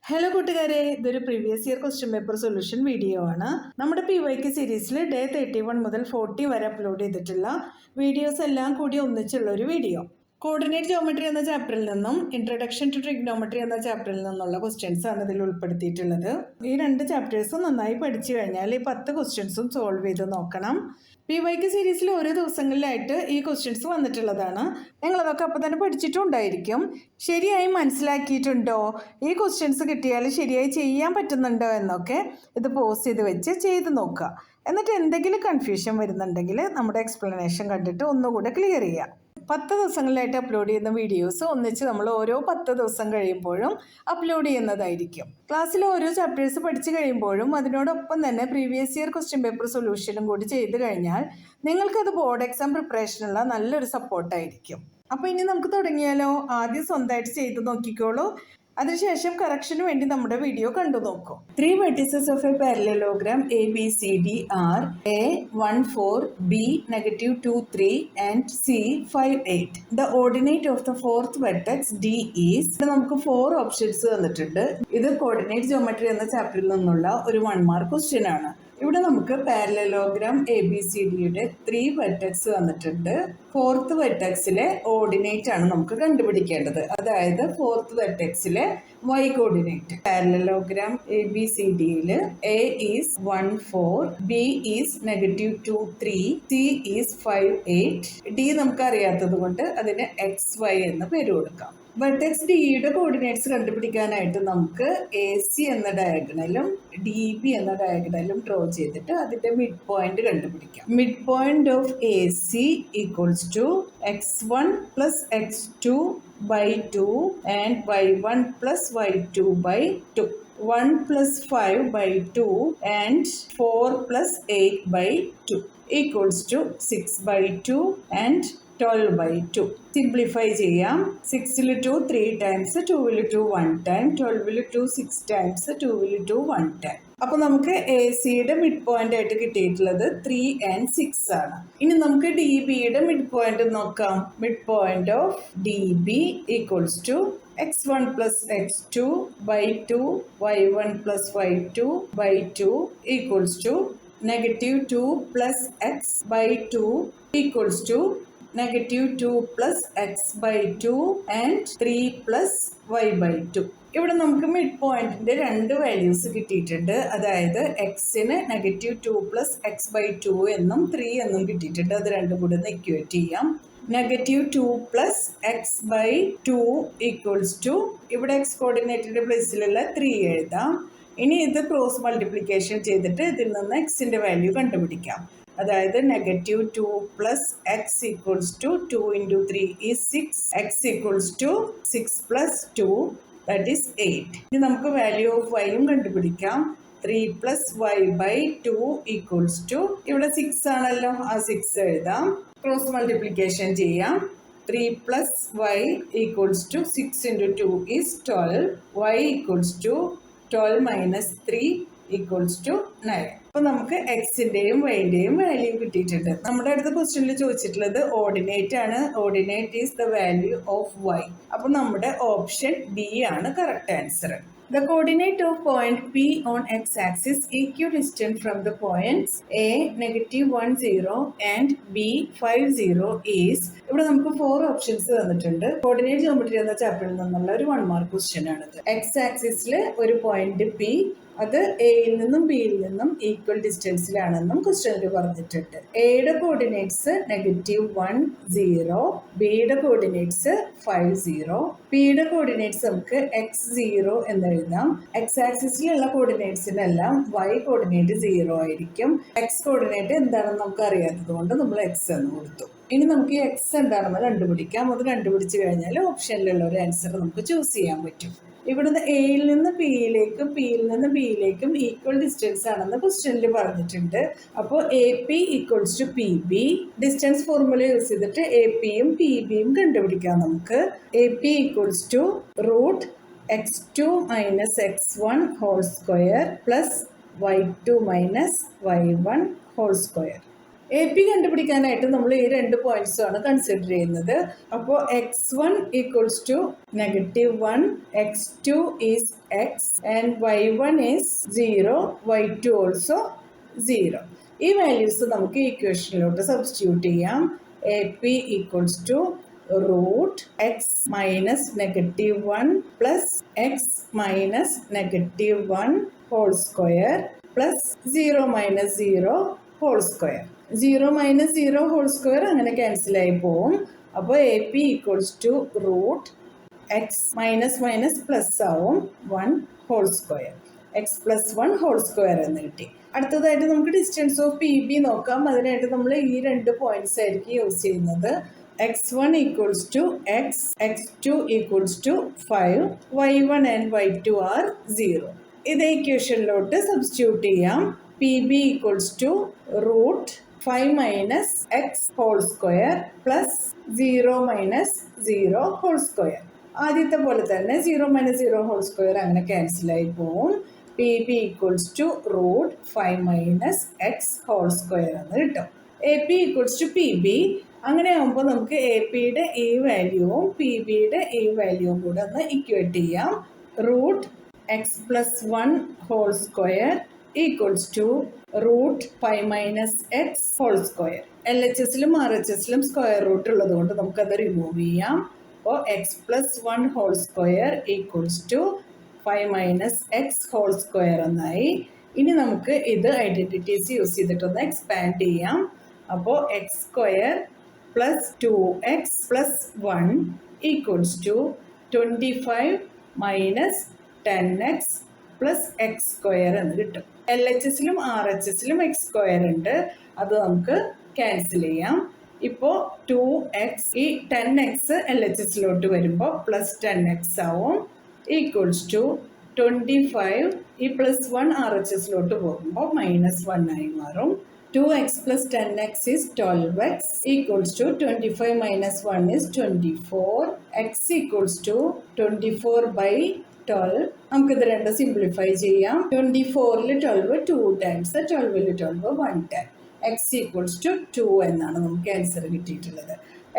Hello കൂട്ടുകാരെ, ഇതൊരു previous year question paper solution video ആണ്. നമ്മുടെ PYQ സീരീസിൽ ഡേ 31 മുതൽ 40 വരെ അപ്ലോഡ് ചെയ്തിട്ടുള്ള വീഡിയോസ് എല്ലാം കൂടി ഒന്നിച്ചുള്ള ഒരു വീഡിയോ. കോർഡിനേറ്റ് ജോമെട്രി എന്ന ചാപ്റ്ററിൽ നിന്നും ഇൻട്രൊഡക്ഷൻ ടു ട്രിഗ്നോമെട്രി എന്ന ചാപ്റ്ററിൽ നിന്നുള്ള ക്വസ്റ്റ്യൻസ് ആണ് ഇതിൽ ഉൾപ്പെടുത്തിയിട്ടുള്ളത്. ഈ രണ്ട് ചാപ്റ്റേഴ്സും നന്നായി പഠിച്ചു കഴിഞ്ഞാൽ ഈ 10 ക്വസ്റ്റ്യൻസും സോൾവ് ചെയ്ത് നോക്കണം. PYQ സീരീസിൽ ഓരോ ദിവസങ്ങളിലായിട്ട് ഈ ക്വസ്റ്റ്യൻസ് വന്നിട്ടുള്ളതാണ്. നിങ്ങളതൊക്കെ അപ്പം തന്നെ പഠിച്ചിട്ടുണ്ടായിരിക്കും. ശരിയായി മനസ്സിലാക്കിയിട്ടുണ്ടോ, ഈ ക്വസ്റ്റ്യൻസ് കിട്ടിയാൽ ശരിയായി ചെയ്യാൻ പറ്റുന്നുണ്ടോ എന്നൊക്കെ ഇത് പോസ് ചെയ്ത് വെച്ച് ചെയ്ത് നോക്കുക. എന്നിട്ട് എന്തെങ്കിലും കൺഫ്യൂഷൻ വരുന്നുണ്ടെങ്കിൽ നമ്മുടെ എക്സ്പ്ലനേഷൻ കണ്ടിട്ട് ഒന്നുകൂടെ ക്ലിയർ ചെയ്യുക. 10 ദിവസങ്ങളിലായിട്ട് അപ്ലോഡ് ചെയ്യുന്ന വീഡിയോസ് ഒന്നിച്ച് നമ്മൾ ഓരോ 10 ദിവസം കഴിയുമ്പോഴും അപ്ലോഡ് ചെയ്യുന്നതായിരിക്കും. ക്ലാസ്സിൽ ഓരോ ചാപ്റ്റേഴ്സ് പഠിച്ചു കഴിയുമ്പോഴും അതിനോടൊപ്പം തന്നെ പ്രീവിയസ് ഇയർ ക്വസ്റ്റ്യൻ പേപ്പർ സൊല്യൂഷനും കൂടി ചെയ്ത് കഴിഞ്ഞാൽ നിങ്ങൾക്കത് ബോർഡ് എക്സാം പ്രിപ്പറേഷനുള്ള നല്ലൊരു സപ്പോർട്ടായിരിക്കും. അപ്പോൾ ഇനി നമുക്ക് തുടങ്ങിയാലോ? ആദ്യം സ്വന്തമായിട്ട് ചെയ്ത് നോക്കിക്കോളൂ. അതിനുശേഷം കറക്ഷന് വേണ്ടി നമ്മുടെ വീഡിയോ കണ്ടു നോക്കൂ. 3 vertices of a parallelogram ABCD are A 1 4, B -2 3 and C 5 8. The ordinate of the fourth vertex D is. നമുക്ക് 4 ഓപ്ഷൻസ് തന്നിട്ടുണ്ട്. ഇത് കോർഡിനേറ്റ് ജോമെട്രി എന്ന ചാപ്റ്ററിൽ നിന്നുള്ള ഒരു 1 മാർക്ക് ക്വസ്റ്റ്യൻ ആണ്. ഇവിടെ നമുക്ക് പാരലലോഗ്രാം ABCDയുടെ 3 വെർട്ടെക്സ് വന്നിട്ടുണ്ട്. 4th വെർട്ടെക്സിലെ ഓർഡിനേറ്റ് ആണ് നമുക്ക് കണ്ടുപിടിക്കേണ്ടത്. അതായത് 4th വെർട്ടെക്സിലെ y കോർഡിനേറ്റ്. പാരലലോഗ്രാം ABCDയിൽ A is 1 4, B is -2 3, C is 5 8, D നമുക്ക് അറിയാത്തത് കൊണ്ട് അതിന് XY എന്ന് പേര് കൊടുക്കാം. വെർട്ടെക്സ് ഡിയുടെ കോർഡിനേറ്റ്സ് കണ്ടുപിടിക്കാനായിട്ട് നമുക്ക് AC എന്ന ഡയഗണലും DB എന്ന ഡയഗണലും ഡ്രോ ചെയ്തിട്ട് അതിന്റെ മിഡ് പോയിന്റ് കണ്ടുപിടിക്കാം. Mid point of AC equals to x1 plus x2 by 2 and y1 plus y2 by 2. 1 plus 5 by 2 and 4 plus 8 by 2 equals to 6 by 2 and 12 by 2. Simplify ചെയ്യാം. 6ൽ 2 3 times, 2ൽ 2 1 time, 12ൽ 2 6 times, 2ൽ 2 1 time. അപ്പോൾ നമുക്ക് ACയുടെ mid point ആയിട്ട് കിട്ടിയിട്ടുള്ളത് 3 and 6 ആണ്. ഇനി നമുക്ക് DBയുടെ mid point നോക്കാം. Mid point of DB equals to x1 plus x2 by 2, y1 plus y2 by 2 equals to -2 plus x by 2 equals to -2 plus x by 2 and 3 plus y by 2. ഇവിടെ നമുക്ക് mid പോയിന്റിന്റെ 2 values കിട്ടിയിട്ടുണ്ട്. അതായത് എക്സിന് -2 plus x by 2 എന്നും 3 എന്നും കിട്ടിയിട്ടുണ്ട്. അത് രണ്ടും കൂടെ ഒന്ന് ഇക്വേറ്റ് ചെയ്യാം. -2 plus x by 2 equals to, ഇവിടെ എക്സ് കോർഡിനേറ്റിന്റെ പ്ലേസിലുള്ള 3 എഴുതാം. ഇനി ഇത് ക്രോസ് മൾട്ടിപ്ലിക്കേഷൻ ചെയ്തിട്ട് ഇതിൽ നിന്ന് എക്സിന്റെ വാല്യൂ കണ്ടുപിടിക്കാം. അതായത് -2 plus x equals to 2 into 3 is 6. x equals to 6 plus 2, that is 8. ഇനി നമുക്ക് വാല്യൂ ഓഫ് yയും കണ്ടുപിടിക്കാം. 3 plus y by 2 equals to, ഇവിടെ 6 ആണല്ലോ, ആ 6 എഴുതാം. ക്രോസ് മൾട്ടിപ്ലിക്കേഷൻ ചെയ്യാം. 3 plus y equals to 6 into 2 is 12. y equals to 12 minus 3 equals to 9. അപ്പോൾ നമുക്ക് എക്സിന്റെയും വൈന്റെയും വാല്യൂ കിട്ടിയിട്ടുണ്ട്. നമ്മുടെ അടുത്ത ക്വസ്റ്റ്യനിൽ ചോദിച്ചിട്ടുള്ളത് ഓർഡിനേറ്റ് ആണ്. Ordinate is the value of y. അപ്പോൾ നമ്മുടെ ഓപ്ഷൻ D ആണ് correct answer. The coordinate of point P on x-axis equidistant from the points A -1 0 and B 5 0 is. ഇവിടെ നമുക്ക് 4 ഓപ്ഷൻസ് തന്നിട്ടുണ്ട്. കോർഡിനേറ്റ് ജോമെട്രി എന്ന ചാപ്റ്ററിൽ നിന്നുള്ള ഒരു 1 മാർക്ക് ക്വസ്റ്റ്യൻ ആണിത്. x-ആക്സിസിൽ ഒരു പോയിന്റ് P, അത് എയിൽ നിന്നും ബിയിൽ നിന്നും ഈക്വൽ ഡിസ്റ്റൻസിലാണെന്നും ക്വസ്റ്റ്യനിൽ പറഞ്ഞിട്ടുണ്ട്. എയുടെ കോർഡിനേറ്റ്സ് -1 0, ബിയുടെ കോർഡിനേറ്റ്സ് 5 0, പിയുടെ കോർഡിനേറ്റ്സ് നമുക്ക് x0 എന്ന് എഴുതാം. എക്സ് ആക്സിസിലുള്ള കോർഡിനേറ്റ്സിനെല്ലാം y കോർഡിനേറ്റ് 0 ആയിരിക്കും. എക്സ് കോർഡിനേറ്റ് എന്താണെന്ന് നമുക്ക് അറിയാത്തത് കൊണ്ട് നമ്മൾ x എന്ന് കൊടുത്തു. ഇനി നമുക്ക് x എന്താണെന്ന് കണ്ടുപിടിക്കാം. അത് കണ്ടുപിടിച്ച് കഴിഞ്ഞാൽ ഓപ്ഷനിലുള്ള ഒരു ആൻസർ നമുക്ക് ചൂസ് ചെയ്യാൻ പറ്റും. ഇവിടുന്ന് എയിൽ നിന്ന് പിയിലേക്കും പിയിൽ നിന്ന് ബിയിലേക്കും ഈക്വൽ ഡിസ്റ്റൻസ് ആണെന്ന് ക്വസ്റ്റ്യനിൽ പറഞ്ഞിട്ടുണ്ട്. അപ്പോൾ AP equals to PB. Distance formula use ചെയ്തിട്ട് APയും PBയും കണ്ടുപിടിക്കാം നമുക്ക്. AP equals to √x2 minus x1 whole square plus y2 minus y1 whole square. AP കണ്ടുപിടിക്കാനായിട്ട് നമ്മൾ ഈ 2 പോയിന്റ്സ് ആണ് കൺസിഡർ ചെയ്യുന്നത്. അപ്പോൾ x1 equals to -1, x2 is x and y1 is 0, y2 also 0. ഈ വാല്യൂസ് നമുക്ക് ഇക്വേഷനിലോട്ട് സബ്സ്റ്റിറ്റ്യൂട്ട് ചെയ്യാം. A P equals to root x minus -1 plus x minus -1 whole square plus 0 minus 0 whole square. 0 minus 0 whole square അങ്ങനെ cancel ആയി പോവും. അപ്പോൾ A P equals to root x minus minus plus ആവും 1 whole square. X plus 1 whole square എന്ന് കിട്ടി. അടുത്തതായിട്ട് നമുക്ക് distance of P B നോക്കാം. അതിനായിട്ട് നമ്മൾ ഈ 2 പോയിന്റ്സ് ആയിരിക്കും യൂസ് ചെയ്യുന്നത്. x1 equals to x, x2 equals to 5, y1 and y2 are 0. ഇത് ഇക്വേഷനിലോട്ട് സബ്സ്റ്റിറ്റ്യൂട്ട് ചെയ്യാം. P B equals to root 5 minus x whole square plus 0 minus 0 whole square. ആദ്യത്തെ പോലെ തന്നെ 0 മൈനസ് 0 ഹോൾ സ്ക്വയർ അങ്ങനെ ക്യാൻസൽ ആയി പോവും. P B equals to root 5 minus x whole square എന്ന് കിട്ടും. A P equals to P B. അങ്ങനെ ആകുമ്പോൾ നമുക്ക് എ പിയുടെ ഈ വാല്യൂവും പി ബിയുടെ ഈ വാല്യൂവും കൂടെ ഒന്ന് ഇക്വേറ്റ് ചെയ്യാം. Root x plus 1 whole square equals to root 5 minus x whole square. L H എസിലും ആർ എച്ച് എസിലും സ്ക്വയർ റൂട്ട് ഉള്ളത് കൊണ്ട് നമുക്കത് റിമൂവ് ചെയ്യാം. അപ്പോൾ x plus 1 whole square equals to 5 minus x whole square എന്നായി. ഇനി നമുക്ക് ഇത് ഐഡന്റിറ്റീസ് യൂസ് ചെയ്തിട്ടൊന്ന് എക്സ്പാൻഡ് ചെയ്യാം. അപ്പോൾ x square plus 2x plus 1 equals to 25 minus 10x plus x square എന്ന് കിട്ടും. എൽ എച്ച് എസിലും ആർ എച്ച് എസിലും എക്സ് സ്ക്വയർ ഉണ്ട്, അത് നമുക്ക് ക്യാൻസൽ ചെയ്യാം. ഇപ്പോൾ 2x, ഈ 10x എൽ എച്ച് എസിലോട്ട് വരുമ്പോൾ പ്ലസ് 10x ആവും ഈക്വൽസ് ടു 25. ഈ പ്ലസ് 1 ആർ എച്ച് എസിലോട്ട് പോകുമ്പോൾ -1 ആയി മാറും. 2x plus 10x is 12x equals to 25 minus 1 is 24. x equals to 24 by 12. നമുക്കിത് രണ്ട് സിംപ്ലിഫൈ ചെയ്യാം. 24ൽ 12 2 times, 12ൽ 12 1 time. x equals to 2 എന്നാണ് നമുക്ക് ആൻസർ കിട്ടിയിട്ടുള്ളത്.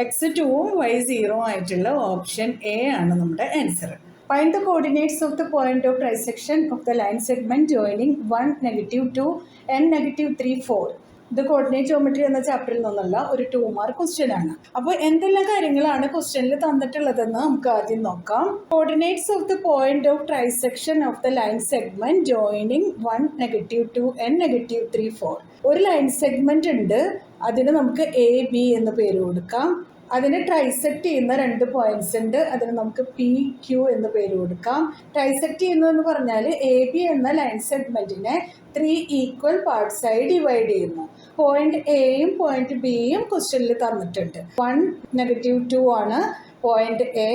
x 2ഉം y 0 ആയിട്ടുള്ള ഓപ്ഷൻ എ ആണ് നമ്മുടെ answer. Find the coordinates of the point of trisection of the line segment joining 1, -2 and -3, 4. ഇത് കോർഡിനേറ്റ് ജോമെട്രി എന്ന ചാപ്റ്ററിൽ നിന്നുള്ള ഒരു 2 മാർക്ക് ക്വസ്റ്റ്യൻ ആണ്. അപ്പോൾ എന്തെല്ലാം കാര്യങ്ങളാണ് ക്വസ്റ്റ്യനിൽ തന്നിട്ടുള്ളതെന്ന് നമുക്ക് ആദ്യം നോക്കാം. Coordinates of the point of trisection of the line segment joining 1, -2 and -3, 4. ഒരു ലൈൻ സെഗ്മെന്റ് ഉണ്ട്, അതിന് നമുക്ക് എ ബി എന്ന് പേര് കൊടുക്കാം. അതിനെ ട്രൈസെക്ട് ചെയ്യുന്ന 2 പോയിന്റ്സ് ഉണ്ട്, അതിന് നമുക്ക് പി ക്യു എന്ന് പേര് കൊടുക്കാം. ട്രൈസെക്ട് ചെയ്യുന്നതെന്ന് പറഞ്ഞാൽ എ ബി എന്ന ലൈൻ സെഗ്മെന്റിനെ 3 ഈക്വൽ പാർട്സ് ആയി ഡിവൈഡ് ചെയ്യുന്നു. പോയിന്റ് എയും പോയിന്റ് ബിയും ക്വസ്റ്റ്യനിൽ തന്നിട്ടുണ്ട്. 1, -2 ആണ് പോയിന്റ് എ,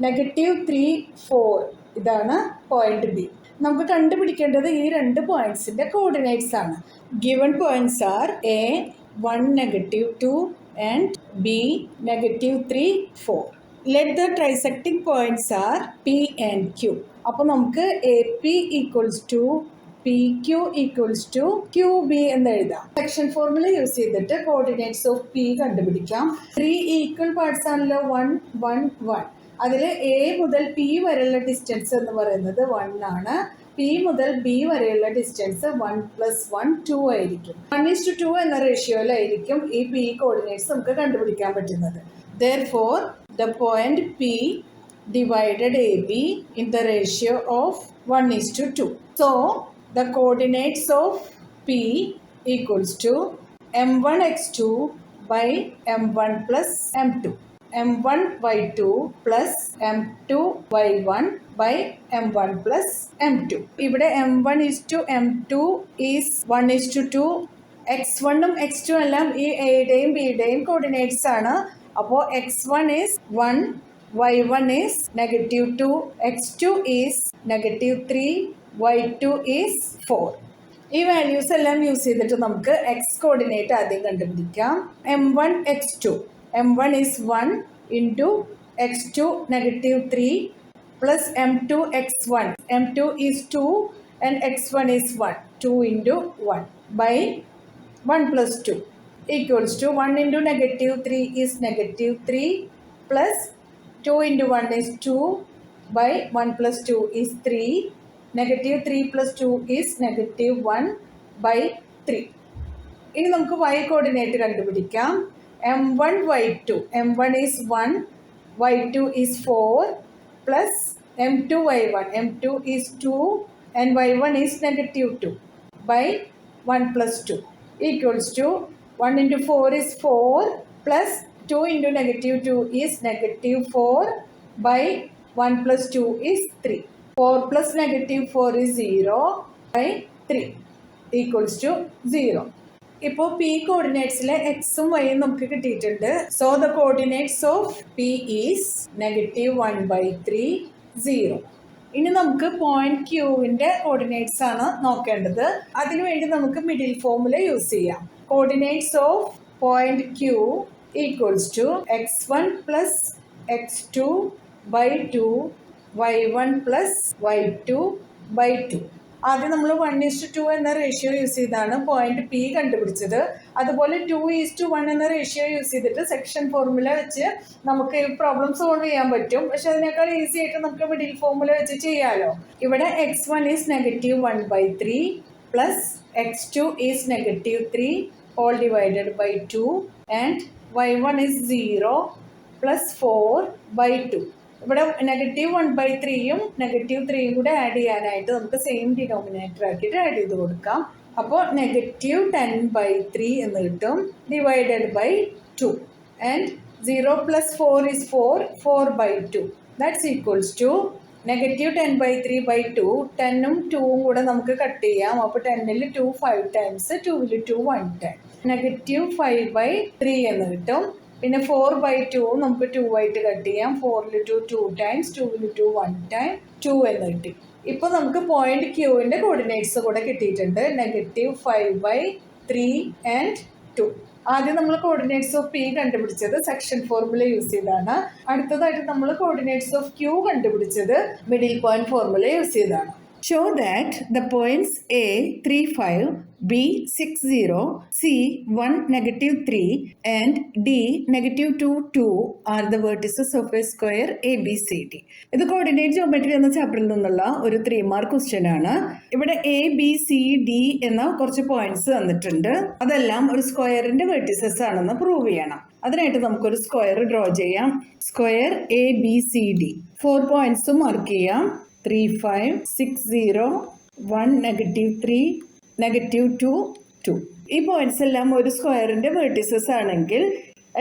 -3, 4 ഇതാണ് പോയിന്റ് ബി. നമുക്ക് കണ്ടുപിടിക്കേണ്ടത് ഈ 2 പോയിന്റ്സിന്റെ കോർഡിനേറ്റ്സ് ആണ്. Given points R A 1, -2 and b -3, 4. Let the trisecting points are p and q. അപ്പോൾ നമുക്ക് A P equals to P Q equals to Q B എന്ന് എഴുതാം. സെക്ഷൻ ഫോർമുല യൂസ് ചെയ്തിട്ട് കോർഡിനേറ്റ്സ് ഓഫ് പി കണ്ടുപിടിക്കാം. 3 equal parts ആണല്ലോ 1, 1, 1. അതിൽ A മുതൽ P വരെയുള്ള ഡിസ്റ്റൻസ് എന്ന് പറയുന്നത് 1 ആണ്. പി മുതൽ ബി വരെയുള്ള ഡിസ്റ്റൻസ് 1 + 1 2 ആയിരിക്കും. 1:2 എന്ന റേഷ്യോയിലായിരിക്കും ഈ പി കോർഡിനേറ്റ്സ് നമുക്ക് കണ്ടുപിടിക്കാൻ പറ്റുന്നത്. Therefore, the point P divided AB in the ratio of 1:2. So, the coordinates of P equals to m1x2 by m1 plus m2. m1y2 plus m2y1 by m1 plus m2. ഇവിടെ m1:m2 is 1:2. x1ഉം x2 എല്ലാം ഈ എയുടെയും ബിയുടെയും coordinates ആണ്. അപ്പോൾ x1 is 1, y1 is -2, x2 is -3, y2 is 4. ഈ values എല്ലാം use ചെയ്തിട്ട് നമുക്ക് എക്സ് കോർഡിനേറ്റ് ആദ്യം കണ്ടുപിടിക്കാം. m1 x2. m1 is 1 into x2 -3 plus m2 x1. m2 is 2 and x1 is 1. 2 into 1 by 1 plus 2 equals to 1 into -3 is -3 plus 2 into 1 is 2 by 1 plus 2 is 3 Negative 3 plus 2 is negative 1/3. ഇനി നമുക്ക് y coordinate കണ്ടുപിടിക്കാം. m1 y2. m1 is 1, y2 is 4 plus m2 y1. m2 is 2 and y1 is negative 2 by 1 plus 2 equals to 1 into 4 is 4 plus 2 into negative 2 is negative 4 by 1 plus 2 is 3. 4 plus negative 4 is 0 by 3 equals to 0. ഇപ്പോൾ P കോർഡിനേറ്റ്സിലെ എക്സും വൈയും നമുക്ക് കിട്ടിയിട്ടുണ്ട്. So the coordinates of P is -1/3 0. ഇനി നമുക്ക് point ക്യൂവിൻ്റെ coordinates ആണ് നോക്കേണ്ടത്. അതിനുവേണ്ടി നമുക്ക് മിഡിൽ ഫോമുല യൂസ് ചെയ്യാം. Coordinates of point Q equals to x1 plus x2/2 y1 plus y2/2. ആദ്യം നമ്മൾ 1:2 എന്ന റേഷ്യോ യൂസ് ചെയ്താണ് പോയിന്റ് പി കണ്ടുപിടിച്ചത്. അതുപോലെ 2:1 എന്ന റേഷ്യോ യൂസ് ചെയ്തിട്ട് സെക്ഷൻ ഫോർമുല വെച്ച് നമുക്ക് ഈ പ്രോബ്ലം സോൾവ് ചെയ്യാൻ പറ്റും. പക്ഷെ അതിനേക്കാൾ ഈസി ആയിട്ട് നമുക്ക് മിഡിൽ ഫോർമുല വെച്ച് ചെയ്യാമല്ലോ. ഇവിടെ x1 is -1/3 plus x2 is -3 all divided by 2 and y1 is 0 plus 4/2. ഇവിടെ -1/3യും -3യും കൂടെ ആഡ് ചെയ്യാനായിട്ട് നമുക്ക് സെയിം ഡിനോമിനേറ്റർ ആക്കിയിട്ട് ആഡ് ചെയ്ത് കൊടുക്കാം. അപ്പോൾ -10/3 എന്ന് കിട്ടും divided by 2 and 0 plus 4 is 4/2. That's equals to -10/3/2. 10ഉം 2ഉം കൂടെ നമുക്ക് കട്ട് ചെയ്യാം. അപ്പോൾ 10ൽ 2 5 times, 2ൽ 2 1 time. -5/3 എന്ന് കിട്ടും. പിന്നെ 4/2 നമുക്ക് 2 ആയിട്ട് കട്ട് ചെയ്യാം. 4ൽ 2 2 times, 2ൽ 2 1 time, 2 എന്ന് കിട്ടി. ഇപ്പോൾ നമുക്ക് പോയിന്റ് ക്യൂവിൻ്റെ കോർഡിനേറ്റ്സ് കൂടെ കിട്ടിയിട്ടുണ്ട്. -5/3 and 2. ആദ്യം നമ്മൾ കോർഡിനേറ്റ്സ് ഓഫ് പി കണ്ടുപിടിച്ചത് സെക്ഷൻ ഫോർമുല യൂസ് ചെയ്താണ്. അടുത്തതായിട്ട് നമ്മൾ കോർഡിനേറ്റ്സ് ഓഫ് ക്യൂ കണ്ടുപിടിച്ചത് മിഡിൽ പോയിന്റ് ഫോർമുല യൂസ് ചെയ്താണ്. Show that the points A 3 5, B 6 0, C 1 -3 and D -2 2 are the vertices of a square ABCD. ഇത് കോർഡിനേറ്റ് ജോമെട്രി എന്ന ചാപ്റ്ററിൽ നിന്നുള്ള ഒരു 3 മാർക്ക് ക്വസ്റ്റ്യൻ ആണ്. ഇവിടെ ABCD എന്ന കുറച്ച് പോയിന്റ്സ് തന്നിട്ടുണ്ട്. അതെല്ലാം ഒരു സ്ക്വയറിന്റെ വെർട്ടിസസ് ആണെന്ന് പ്രൂവ് ചെയ്യണം. അതിനായിട്ട് നമുക്കൊരു സ്ക്വയർ ഡ്രോ ചെയ്യാം. സ്ക്വയർ ABCD 4 പോയിന്റ്സ് മാർക്ക് ചെയ്യാം. 3 5 6 0 1 -3 -2 2. ഈ പോയിന്റ്സ് എല്ലാം ഒരു സ്ക്വയറിന്റെ വെർട്ടിസസ് ആണെങ്കിൽ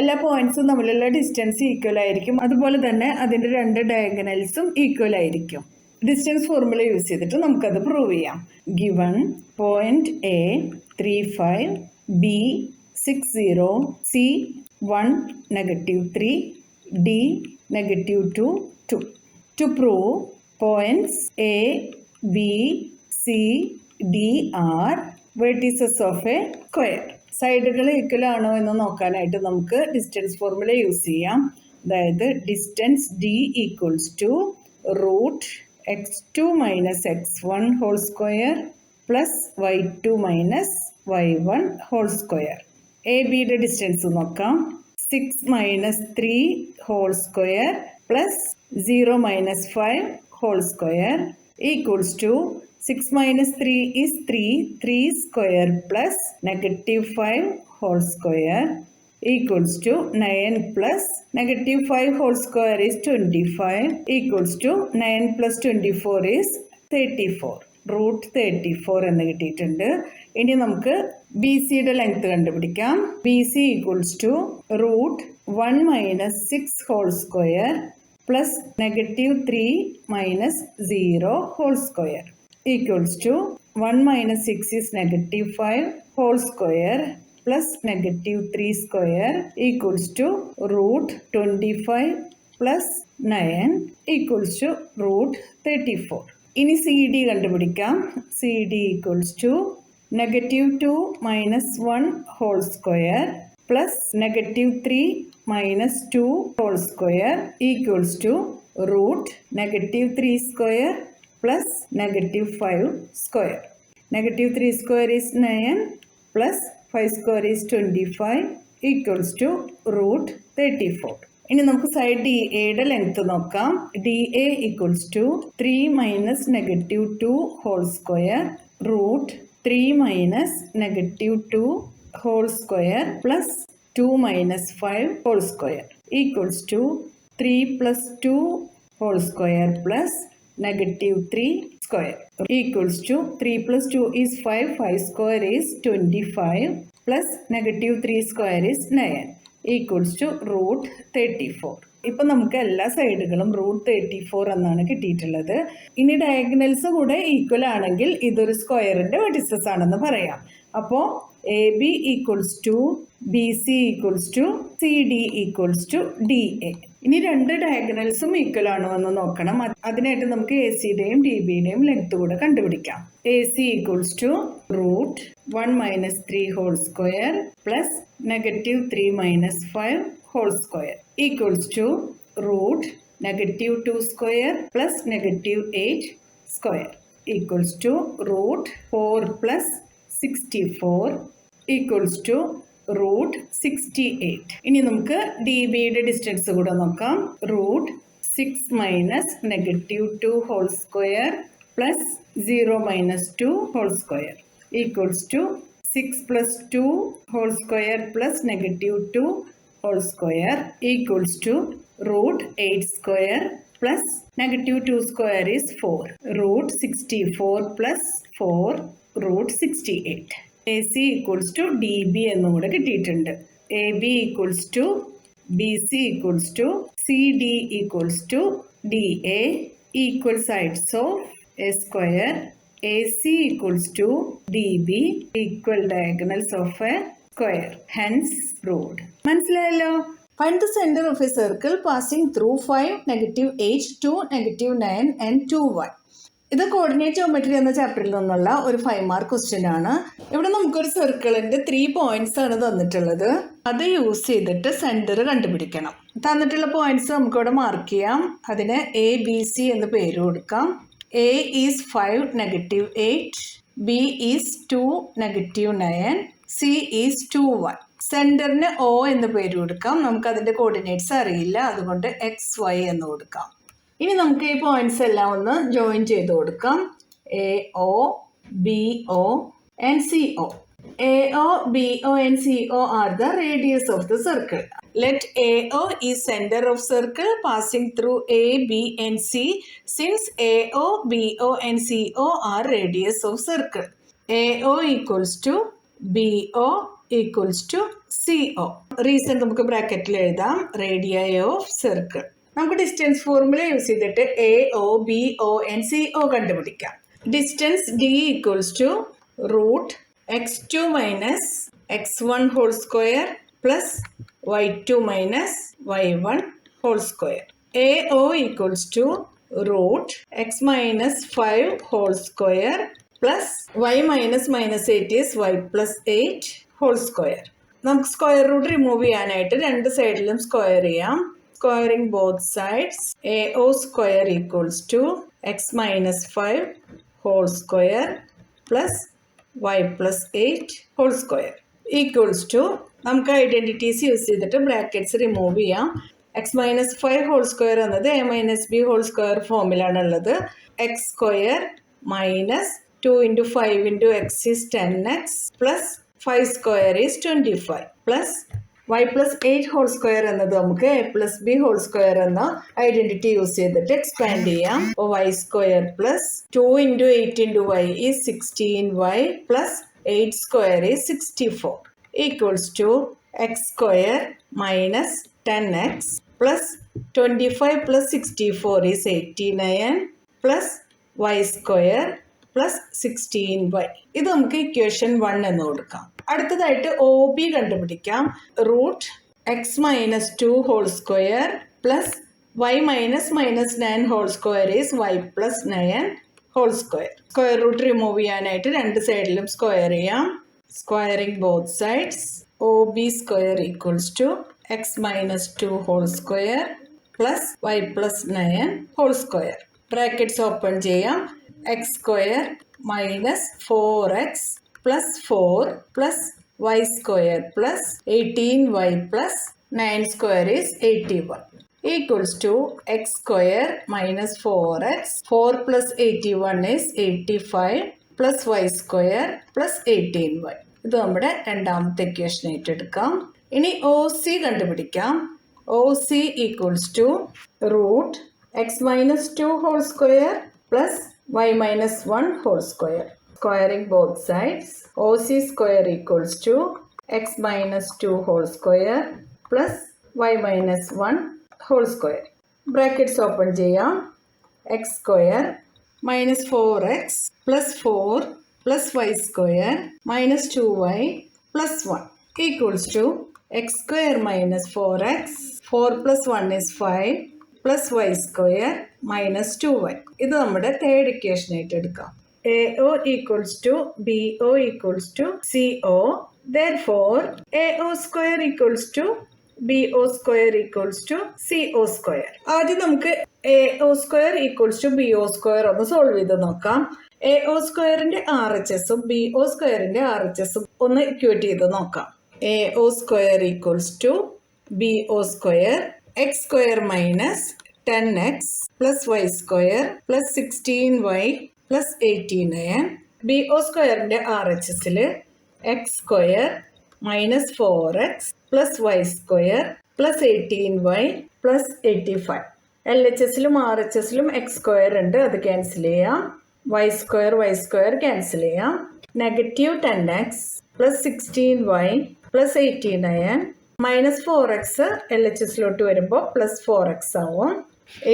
എല്ലാ പോയിന്റ്സും തമ്മിലുള്ള ഡിസ്റ്റൻസ് ഈക്വൽ ആയിരിക്കും. അതുപോലെ തന്നെ അതിൻ്റെ 2 ഡയഗണൽസും ഈക്വൽ ആയിരിക്കും. ഡിസ്റ്റൻസ് ഫോർമുല യൂസ് ചെയ്തിട്ട് നമുക്കത് പ്രൂവ് ചെയ്യാം. Given point A 3 5, B 6 0, C 1 -3, D -2 2. To prove points A, B, C, D are vertices of a square. സൈഡുകൾ ഈക്വൽ ആണോ എന്ന് നോക്കാനായിട്ട് നമുക്ക് ഡിസ്റ്റൻസ് ഫോർമുല യൂസ് ചെയ്യാം. അതായത് distance D equals to √x2 - x1 whole square plus y2 - y1 whole square. A ബിയുടെ distance നോക്കാം. 6 - 3 whole square plus 0 - 5 whole square equals to 6 - 3 is 3 square plus -5 whole square equals to 9 plus -5 whole square is 25 equals to 9 plus 24 is 34. √34 എന്ന് കിട്ടിയിട്ടുണ്ട്. ഇനി നമുക്ക് B സിയുടെ length കണ്ടുപിടിക്കാം. B C equals to √1 - 6 whole square plus -3 - 0 whole square equals to 1 - 6 is -5 whole square plus -3 square equals to √25 plus 9 equals to √34. ഇനി C D കണ്ടുപിടിക്കാം. C D equals to -2 - 1 whole square plus -3 - 2 whole square equals to √-3 square plus -5 square. -3 square is 9 plus 5 square is 25 equals to √34. ഇനി നമുക്ക് side D എയുടെ length നോക്കാം. D A equals to 3 minus negative 2 whole square root 3 minus negative 2 whole square plus 2 minus 5 whole square equals to 3 plus 2 whole square plus negative 3 square equals to 3 plus 2 is 5, 5 square is 25 plus negative 3 square is 9 equals to root 34. ഇപ്പം നമുക്ക് എല്ലാ സൈഡുകളും root 34 എന്നാണ് കിട്ടിയിട്ടുള്ളത്. ഇനി diagonals കൂടെ equal ആണെങ്കിൽ ഇതൊരു സ്ക്വയറിന്റെ വെർട്ടിസസ് ആണെന്ന് പറയാം. അപ്പോൾ A B equals to B C equals to C D equals to D A. ഇനി രണ്ട് ഡയഗണൽസും ഈക്വൽ ആണോ എന്ന് നോക്കണം. അതിനായിട്ട് നമുക്ക് എ സിയുടെയും ഡി ബിയുടെയും ലെങ്ത് കൂടെ കണ്ടുപിടിക്കാം. A C equals to root 1 minus 3 whole square plus negative 3 minus 5 whole square equals to root negative 2 square plus negative 8 square equals to root 4 plus 64 equals to root 68. ഇനി നമുക്ക് D ബിയുടെ distance കൂടെ നോക്കാം. Root 6 minus negative 2 whole square plus 0 minus 2 whole square equals to 6 plus 2 whole square plus negative 2 whole square equals to root 8 square plus negative 2 square is 4 root 64 plus 4 root 68. A C equals to D B എന്നും കൂടെ കിട്ടിയിട്ടുണ്ട്. A B equals to B C equals to C D equals to D A equal sides of a square. A C equals to D B equal diagonals of a square. Hence proved. മനസ്സിലായല്ലോ? Find the center of a circle passing through 5, negative 8, 2, negative 9 and 2, 1. ഇത് coordinate geometry എന്ന ചാപ്റ്ററിൽ നിന്നുള്ള ഒരു 5 mark question ആണ്. ഇവിടെ നമുക്കൊരു സർക്കിളിന്റെ 3 പോയിന്റ്സ് ആണ് തന്നിട്ടുള്ളത്. അത് യൂസ് ചെയ്തിട്ട് സെന്റർ കണ്ടുപിടിക്കണം. തന്നിട്ടുള്ള പോയിന്റ്സ് നമുക്കിവിടെ മാർക്ക് ചെയ്യാം. അതിന് എ ബി സി എന്ന് പേര് കൊടുക്കാം. A is 5, negative 8, B is 2, negative 9, C is 2, 1. സെന്ററിന് ഒ എന്ന് പേര് കൊടുക്കാം. നമുക്ക് അതിന്റെ കോർഡിനേറ്റ്സ് അറിയില്ല, അതുകൊണ്ട് എക്സ് വൈ എന്ന് കൊടുക്കാം. ഇനി നമുക്ക് ഈ പോയിന്റ്സ് എല്ലാം ഒന്ന് ജോയിൻ ചെയ്ത് കൊടുക്കാം. A O B O and C O. A O B O and C O are the radius of the circle. Let AO is center of circle passing through A, B and C since AO, BO and CO are radius of circle. AO equals to BO equals to CO. Reason നമുക്ക് ബ്രാക്കറ്റിൽ എഴുതാം. Radii of circle. നമുക്ക് distance formula use ചെയ്തിട്ട് A O B O and C O കണ്ടുപിടിക്കാം. Distance D equals to root x2 minus x1 whole square plus y2 minus y1 whole square. A O equals to root x minus 5 whole square plus y minus minus 8 is y plus 8 whole square. നമുക്ക് square root remove ചെയ്യാനായിട്ട് രണ്ട് സൈഡിലും square ചെയ്യാം. Squaring both sides, AO square equals to x minus 5 whole square plus y plus 8 whole square equals to, നമുക്ക് identities use ചെയ്തിട്ട് brackets remove ചെയ്യാം. X minus 5 whole square എന്നത് A minus B whole square ഫോമിലാണുള്ളത്. X square minus 2 into 5 into x is 10x plus 5 square is 25 plus y plus 8 whole square എന്നത് നമുക്ക് A plus B whole square എന്ന identity use ചെയ്തിട്ട് expand ചെയ്യാം. Y square plus 2 into 8 into y is 16y plus 8 square is 64 equals to x square minus 10x plus 25 plus 64 is 89 plus y square plus 16y. ഇത് നമുക്ക് equation 1 എന്ന് കൊടുക്കാം. അടുത്തതായിട്ട് O B കണ്ടുപിടിക്കാം. Root x minus 2 whole square plus y minus minus 9 whole square is y plus 9 whole square. Square root remove ചെയ്യാനായിട്ട് രണ്ട് സൈഡിലും square ചെയ്യാം. Squaring both sides. O B square equals to x minus 2 whole square plus Y plus 9 whole square. Brackets open ചെയ്യാം. X square minus 4x plus 4 plus y square plus 18y plus 9 square is 81 equals to x square minus 4x. 4 plus 81 is 85 plus y square plus 18y. ഇത് നമ്മുടെ രണ്ടാമത്തെ equation ആയിട്ട് എടുക്കാം. ഇനി O C കണ്ടുപിടിക്കാം. O C equals to root x minus 2 whole square plus y minus 1 whole square. Squaring both sides, OC square equals to x minus 2 whole square plus y minus 1 whole square. Brackets open ചെയ്യാം. x square minus 4x plus 4 plus y square minus 2y plus 1 equals to x square minus 4x. 4 plus 1 is 5 plus y square minus 2y. ഇത് നമ്മുടെ third equation ആയിട്ട് എടുക്കാം. AO equals to BO equals to CO. Therefore, AO square equals to BO square equals to CO square. ആദ്യം നമുക്ക് AO square equals to BO square ഒന്ന് solve ചെയ്ത് നോക്കാം. AO സ്ക്വയറിന്റെ RHSഉം BO സ്ക്വയറിന്റെ RHSഉം ഒന്ന് ഇക്വേറ്റ് ചെയ്ത് നോക്കാം. AO square equals to BO square x square minus 10x plus y square plus 16y plus 18. BO സ്ക്വയറിന്റെ RHSൽ x square minus 4x plus y square plus 18y plus 85. LHSലും RHSലും x square ഉണ്ട്, അത് cancel ചെയ്യാം. y square cancel ചെയ്യാം. Negative 10x plus 16y plus 89 minus 4x LHSലോട്ട് വരുമ്പോൾ plus 4x ആവും.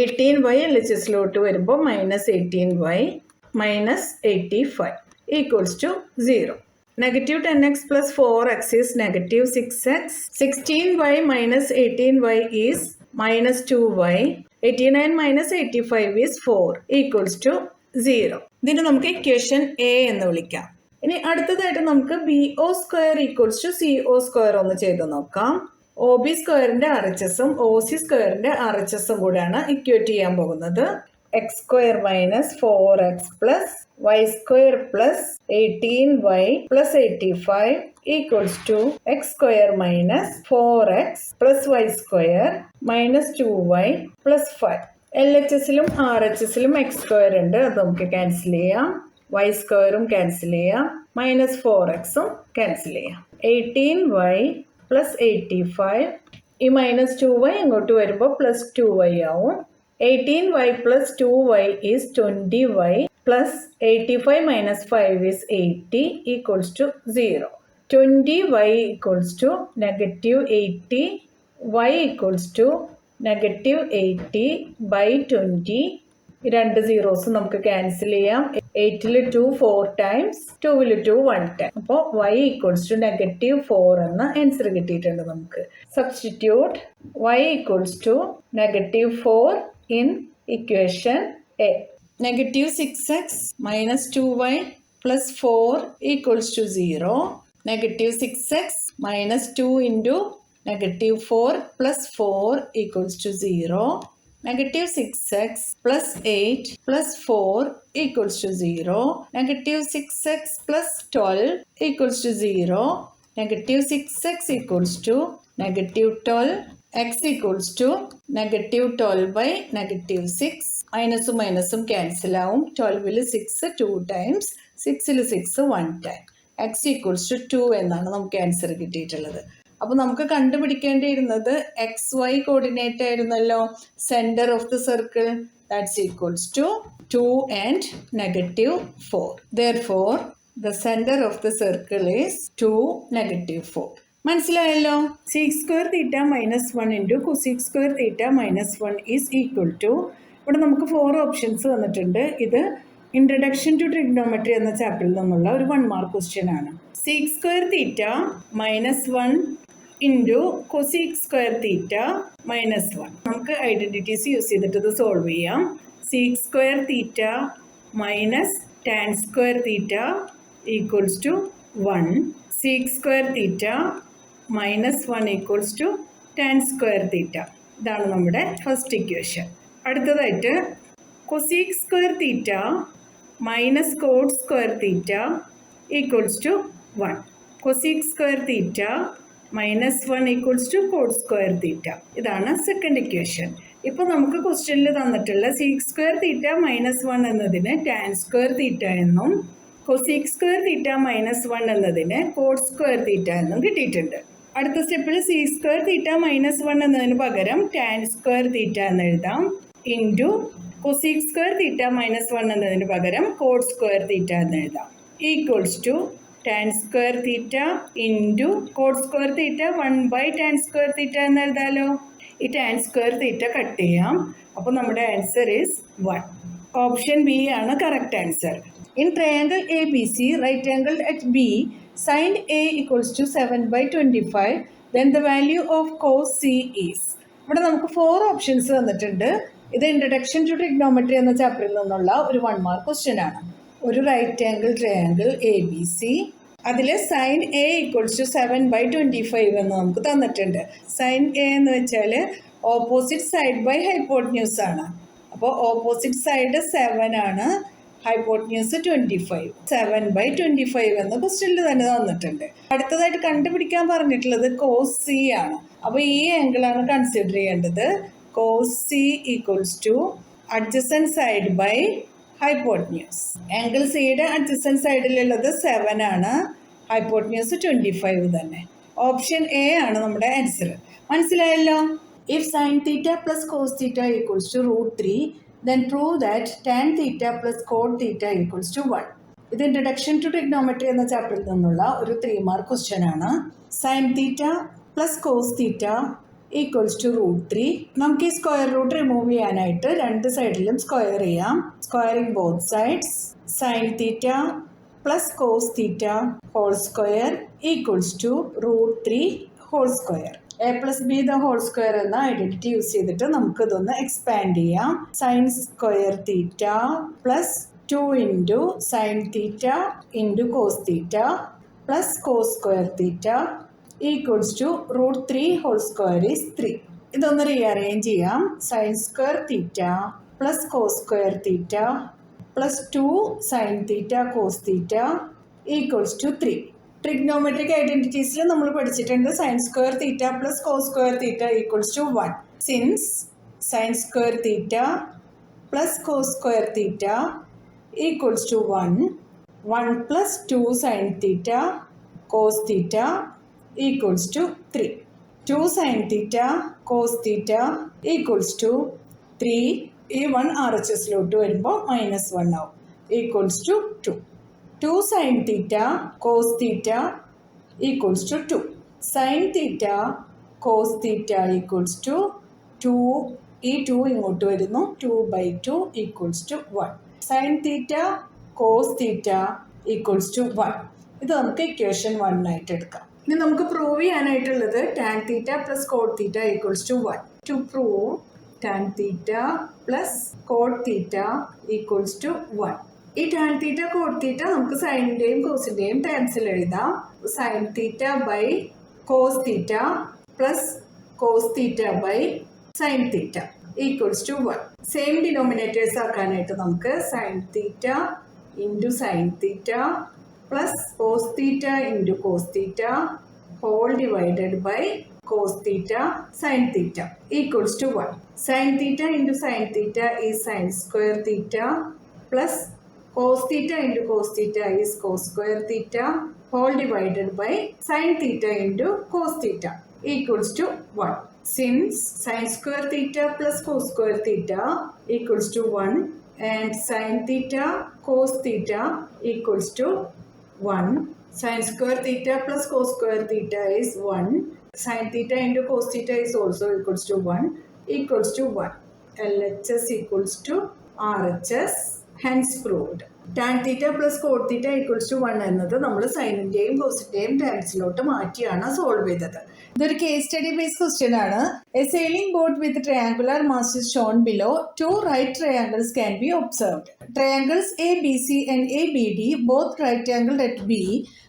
18y LHSലോട്ട് വരുമ്പോൾ minus 18y minus 85 equals to 0. Negative 10x plus 4x is negative 6x. 16y minus 18y is minus 2y. 89 minus 85 is 4 equals to 0. ഇതിന് നമുക്ക് equation A എന്ന് വിളിക്കാം. ഇനി അടുത്തതായിട്ട് നമുക്ക് BO square equals to CO square ഒന്ന് ചെയ്ത് നോക്കാം. OB സ്ക്വയറിന്റെ RHSഉം OC സ്ക്വയറിന്റെ RHSഉം കൂടെയാണ് ഇക്വേറ്റ് ചെയ്യാൻ പോകുന്നത്. x square minus 4x plus y square plus 18y plus 85 equals to x square minus 4x plus y square minus 2y plus 5. LHSലും RHSലും x square ഉണ്ട്, അത് നമുക്ക് ക്യാൻസൽ ചെയ്യാം. y സ്ക്വയറും ക്യാൻസൽ ചെയ്യാം. മൈനസ് 4xഉം ക്യാൻസൽ ചെയ്യാം. 18y plus 85, ഈ minus 2y ഇങ്ങോട്ട് വരുമ്പോൾ പ്ലസ് 2y ആവും. 18y plus 2y is 20y plus 85 minus 5 is 80 equals to 0. 20y equals to negative 80, y equals to negative 80 by 20. ഈ രണ്ട് സീറോസ് നമുക്ക് ക്യാൻസൽ ചെയ്യാം. 8ൽ 2 4 times, 2ൽ 2 1 time. അപ്പോൾ y equals to negative 4 എന്ന answer കിട്ടിയിട്ടുണ്ട് നമുക്ക്. Substitute y equals to negative 4 in equation A. Negative 6x minus 2y plus 4 equals to 0. Negative 6x minus 2 into negative 4 plus 4 equals to 0. Negative 6x plus 8 plus 4 equals to 0. Negative 6x plus 12 equals to 0. Negative 6x equals to negative 12. x equals to negative 12 by negative 6. മൈനസും മൈനസും cancel ആവും. 12ൽ 6 2 times, 6ൽ 6 1 time. x equals to 2 എന്നാണ് നമുക്ക് answer കിട്ടിയിട്ടുള്ളത്. അപ്പോൾ നമുക്ക് കണ്ടുപിടിക്കേണ്ടിയിരുന്നത് XY coordinate ആയിരുന്നല്ലോ. Centre of the circle that's equals to 2 and negative 4. Therefore, the center of the circle is 2 negative 4. മനസ്സിലായല്ലോ. Sec square theta minus 1 into cosec square theta minus 1 is equal to, ഇവിടെ നമുക്ക് 4 options വന്നിട്ടുണ്ട്. ഇത് introduction to trigonometry എന്ന ചാപ്റ്ററിൽ നിന്നുള്ള ഒരു 1 mark question ആണ്. Sec square theta minus 1 into cosec square theta minus 1. നമുക്ക് ഐഡൻറ്റിറ്റീസ് യൂസ് ചെയ്തിട്ട് ഇത് സോൾവ് ചെയ്യാം. Sec square theta minus tan square theta equals to 1. Sec square theta minus 1 equals to tan square theta. ഇതാണ് നമ്മുടെ first equation. അടുത്തതായിട്ട് cosec square theta minus cot square theta equals to 1. Cosec square theta -1 equals to cot square theta. ഇതാണ് second equation. ഇപ്പോൾ നമുക്ക് ക്വസ്റ്റ്യനിൽ തന്നിട്ടുള്ള seek square theta -1 എന്നതിന് tan square തീറ്റ എന്നും കൊസീക് സ്ക്വയർ തീറ്റ -1 എന്നതിന് കോഡ് സ്ക്വയർ തീറ്റ എന്നും കിട്ടിയിട്ടുണ്ട്. അടുത്ത സ്റ്റെപ്പിൽ സീ സ്ക്വയർ തീറ്റ -1 എന്നതിന് പകരം ടാൻ സ്ക്വയർ തീറ്റ എന്ന് എഴുതാം, ഇൻറ്റു കൊസീക് സ്ക്വയർ തീറ്റ -1 എന്നതിന് പകരം കോഡ് സ്ക്വയർ തീറ്റ എന്ന് എഴുതാം, equals to tan square theta into cot square theta 1/ടാൻ സ്ക്വയർ തീറ്റ എന്ന് എഴുതാലോ. ഈ ടാൻ സ്ക്വയർ തീറ്റ കട്ട് ചെയ്യാം. അപ്പോൾ നമ്മുടെ ആൻസർ ഈസ് 1. ഓപ്ഷൻ ബി ആണ് correct answer. In triangle A B C right angle at B sin A equals to 7/25 then the value of cos C is. ഇവിടെ നമുക്ക് 4 options തന്നിട്ടുണ്ട്. ഇത് ഇൻട്രഡക്ഷൻ ടു ട്രിഗ്നോമെട്രി എന്ന ചാപ്റ്ററിൽ നിന്നുള്ള ഒരു 1 മാർക്ക് ക്വസ്റ്റ്യൻ ആണ്. ഒരു right angle triangle A B C, അതിൽ sin A equals to 7/25 എന്ന് നമുക്ക് തന്നിട്ടുണ്ട്. sin A എന്ന് വെച്ചാൽ ഓപ്പോസിറ്റ് സൈഡ് ബൈ ഹൈപ്പോട്ടന്യൂസ് ആണ്. അപ്പോൾ ഓപ്പോസിറ്റ് സൈഡ് 7 ആണ്, ഹൈപ്പോട്ടന്യൂസ് 25. 7/25 എന്ന് ക്വസ്റ്റ്യനിൽ തന്നെ തന്നിട്ടുണ്ട്. അടുത്തതായിട്ട് കണ്ടുപിടിക്കാൻ പറഞ്ഞിട്ടുള്ളത് കോസ് സി ആണ്. അപ്പോൾ ഈ ആംഗിളാണ് കൺസിഡർ ചെയ്യേണ്ടത്. Cos C equals to adjacent side by hypotenuse. Angle സിയുടെ അഡ്ജസൻറ്റ് സൈഡിലുള്ളത് 7 ആണ്, ഹൈപ്പോട്ടന്യൂസ് 25 തന്നെ. ഓപ്ഷൻ എ ആണ് നമ്മുടെ ആൻസർ. മനസ്സിലായല്ലോ. If sine theta plus cos theta equals to √3 then prove that tan theta plus cot theta equals to 1. ഇത് introduction to trigonometry എന്ന ചാപ്റ്ററിൽ നിന്നുള്ള ഒരു 3 മാർക്ക് ക്വസ്റ്റ്യൻ ആണ്. Sine theta plus cos theta equals to √3. നമുക്ക് ഈ square root remove ചെയ്യാനായിട്ട് രണ്ട് സൈഡിലും സ്ക്വയർ ചെയ്യാം. Squaring both sides. Sine theta plus cos theta whole square equals to √3 whole square. A plus B the whole square എന്ന identity use ചെയ്തിട്ട് നമുക്ക് ഇതൊന്ന് എക്സ്പാൻഡ് ചെയ്യാം. Sine square theta plus 2 into sine theta into cos theta plus cos square theta equals to √3 whole square is 3. ഇതൊന്ന് rearrange ചെയ്യാം. Sine square theta plus cos square theta plus 2 sine theta cos theta equals to 3. Trigonometric ഐഡന്റിറ്റീസിൽ നമ്മൾ പഠിച്ചിട്ടുണ്ട് sine square theta plus cos square theta equals to 1. Since sine square theta plus cos square theta equals to 1, 1 plus 2 sine theta cos theta equals to 3. 2 sine theta cos theta equals to 3. ഈ 1 RHSലോട്ട് വരുമ്പോൾ -1 ആവും, equals to 2. 2 sin theta cos theta equals to 2. Sin theta cos theta equals to 2. ഈ 2 ഇങ്ങോട്ട് വരുന്നു, 2/2 equals to 1. Sin theta cos theta equals to 1. ഇത് നമുക്ക് equation 1 ആയിട്ട് എടുക്കാം. ഇനി നമുക്ക് prove ചെയ്യാനായിട്ടുള്ളത് tan theta plus cot theta equals to 1. To prove tan theta plus cot theta equals to 1. ഈ ടാൻ തീറ്റ കോട്ട് തീറ്റ നമുക്ക് സൈനിൻ്റെയും കോസിൻ്റെയും ടേംസിൽ എഴുതാം. Sine theta by cos theta plus cos theta by sine theta equals to 1. Same denominators ആക്കാനായിട്ട് നമുക്ക് sine theta into sine theta plus cos theta into cos theta whole divided by cos theta sine theta equals to 1. Sine theta into sine theta is sine square theta plus cos theta into cos theta is cos square theta whole divided by sin theta into cos theta equals to 1. Since sin square theta plus cos square theta equals to 1 and sin theta cos theta equals to 1, sin square theta plus cos square theta is 1. Sin theta into cos theta is also equals to 1 equals to 1. LHS equals to RHS. Hence proved. Tan theta plus cot theta equals to 1 എന്നത് നമ്മൾ സൈനിൻ്റെയും കോസിൻ്റെയും ടേംസിലോട്ട് മാറ്റിയാണ് solve ചെയ്തത്. ഇതൊരു case study based question ആണ്. A sailing boat with triangular masts is shown below. 2 right triangles can be observed. Triangles ABC and ABD both right angled at B.